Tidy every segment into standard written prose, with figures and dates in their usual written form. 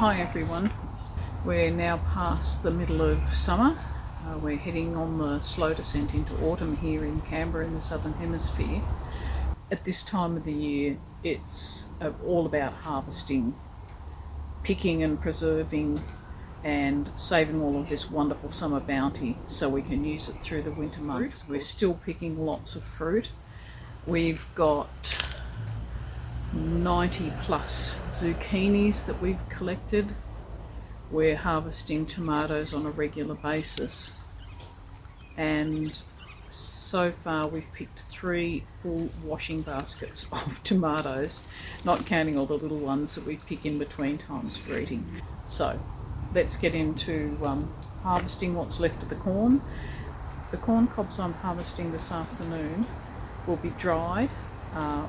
Hi everyone, we're now past the middle of summer. We're heading on the slow descent into autumn here in Canberra in the Southern Hemisphere. At this time of the year it's all about harvesting, picking and preserving and saving all of this wonderful summer bounty so we can use it through the winter months. We're still picking lots of fruit. We've got 90 plus zucchinis that we've collected. We're harvesting tomatoes on a regular basis, and so far we've picked 3 full washing baskets of tomatoes, not counting all the little ones that we pick in between times for eating. So let's get into harvesting what's left of the corn. The corn cobs I'm harvesting this afternoon will be dried.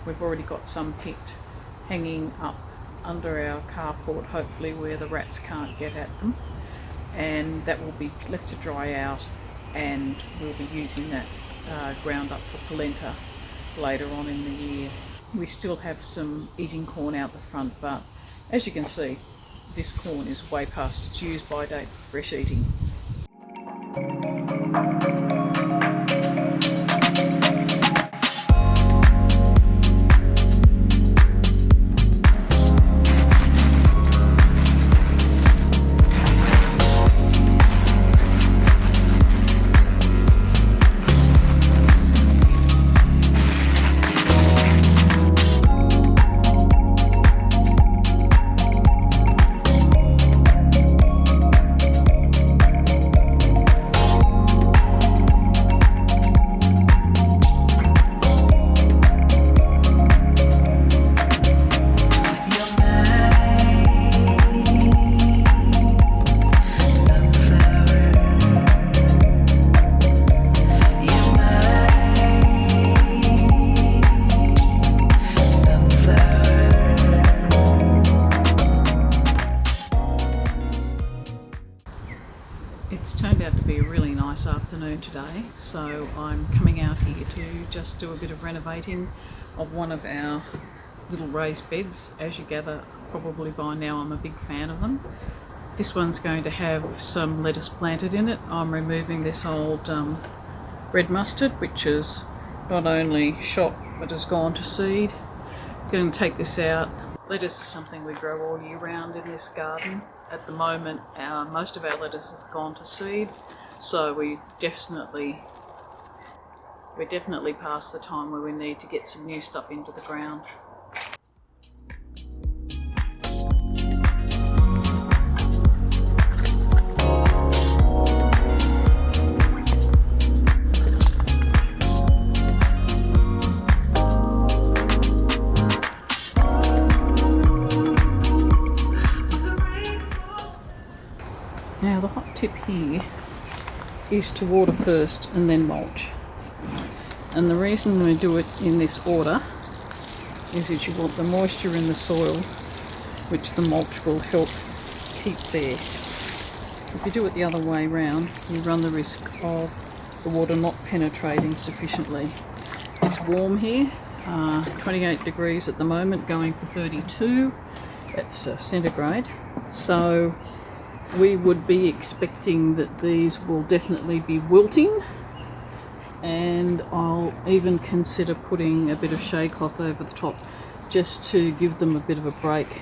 We've already got some picked hanging up under our carport, hopefully where the rats can't get at them, and that will be left to dry out, and we'll be using that ground up for polenta later on in the year. We still have some eating corn out the front, but as you can see, this corn is way past its use by date for fresh eating. It's turned out to be a really nice afternoon today, so I'm coming out here to just do a bit of renovating of one of our little raised beds. As you gather probably by now, I'm a big fan of them. This one's going to have some lettuce planted in it. I'm removing this old red mustard, which is not only shot but has gone to seed. Going to take this out. Lettuce is something we grow all year round in this garden. At the moment, most of our lettuce has gone to seed, so we're definitely past the time where we need to get some new stuff into the ground. Now the hot tip here is to water first and then mulch. And the reason we do it in this order is that you want the moisture in the soil, which the mulch will help keep there. If you do it the other way round, you run the risk of the water not penetrating sufficiently. It's warm here, 28 degrees at the moment, going for 32. That's centigrade. So we would be expecting that these will definitely be wilting, and I'll even consider putting a bit of shade cloth over the top just to give them a bit of a break.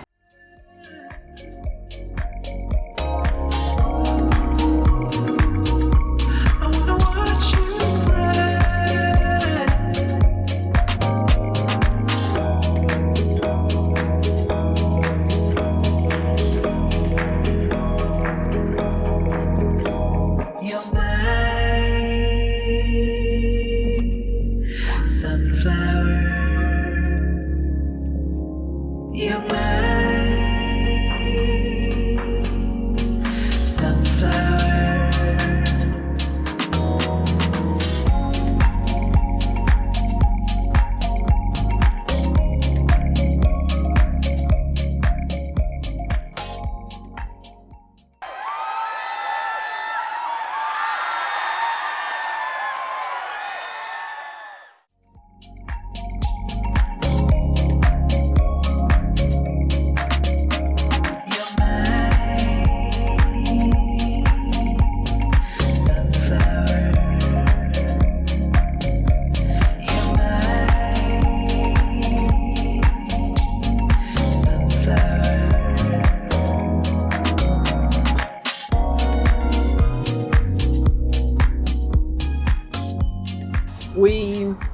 You're mine.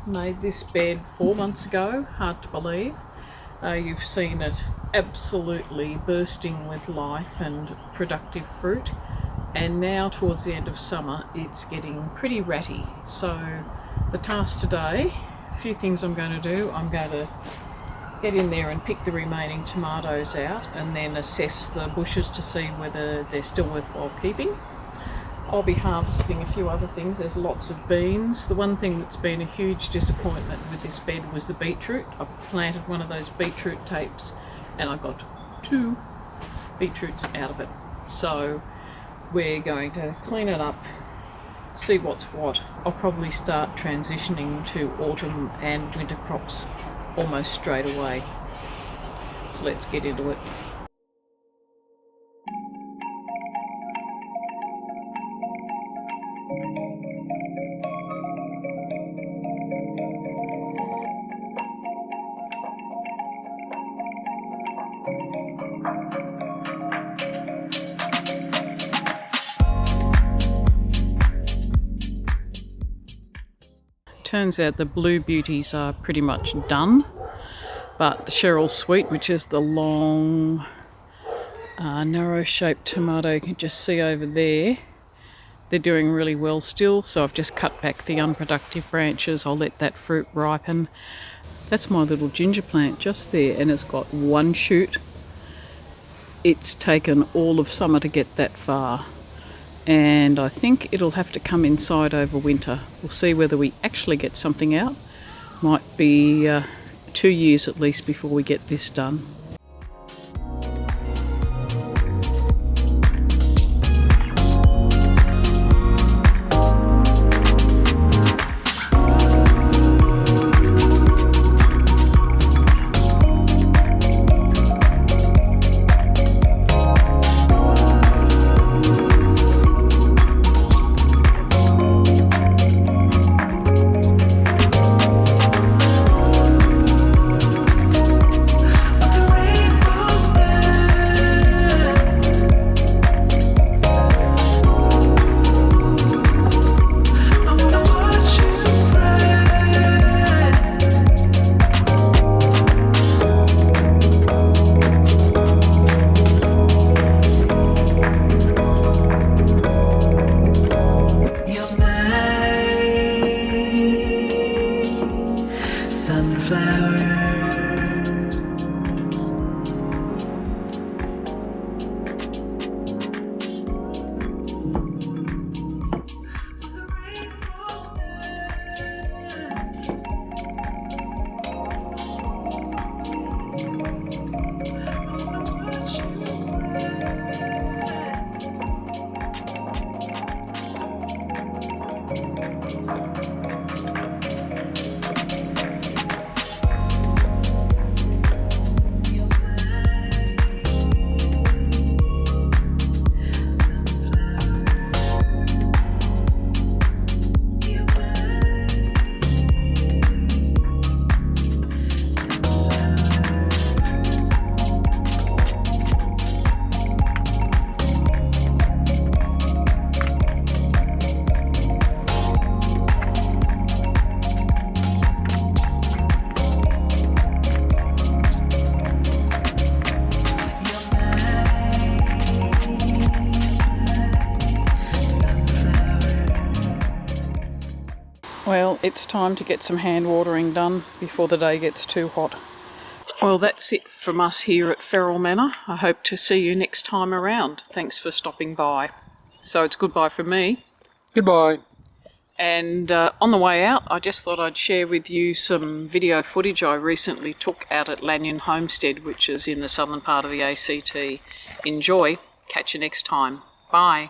made this bed 4 months ago, hard to believe. You've seen it absolutely bursting with life and productive fruit, and now towards the end of summer it's getting pretty ratty. So the task today, a few things I'm going to do. I'm going to get in there and pick the remaining tomatoes out and then assess the bushes to see whether they're still worthwhile keeping. I'll be harvesting a few other things. There's lots of beans. The one thing that's been a huge disappointment with this bed was the beetroot. I planted one of those beetroot tapes and I got 2 beetroots out of it. So we're going to clean it up, see what's what. I'll probably start transitioning to autumn and winter crops almost straight away. So let's get into it. Turns out the blue beauties are pretty much done, but the Cheryl Sweet, which is the long, narrow shaped tomato you can just see over there, they're doing really well still, so I've just cut back the unproductive branches. I'll let that fruit ripen. That's my little ginger plant just there, and it's got 1 shoot. It's taken all of summer to get that far, and I think it'll have to come inside over winter. We'll see whether we actually get something out. Might be 2 years at least before we get this done. Well, it's time to get some hand watering done before the day gets too hot. Well, that's it from us here at Ferrell Manor. I hope to see you next time around. Thanks for stopping by. So it's goodbye from me. Goodbye. And on the way out, I just thought I'd share with you some video footage I recently took out at Lanyon Homestead, which is in the southern part of the ACT. Enjoy. Catch you next time. Bye.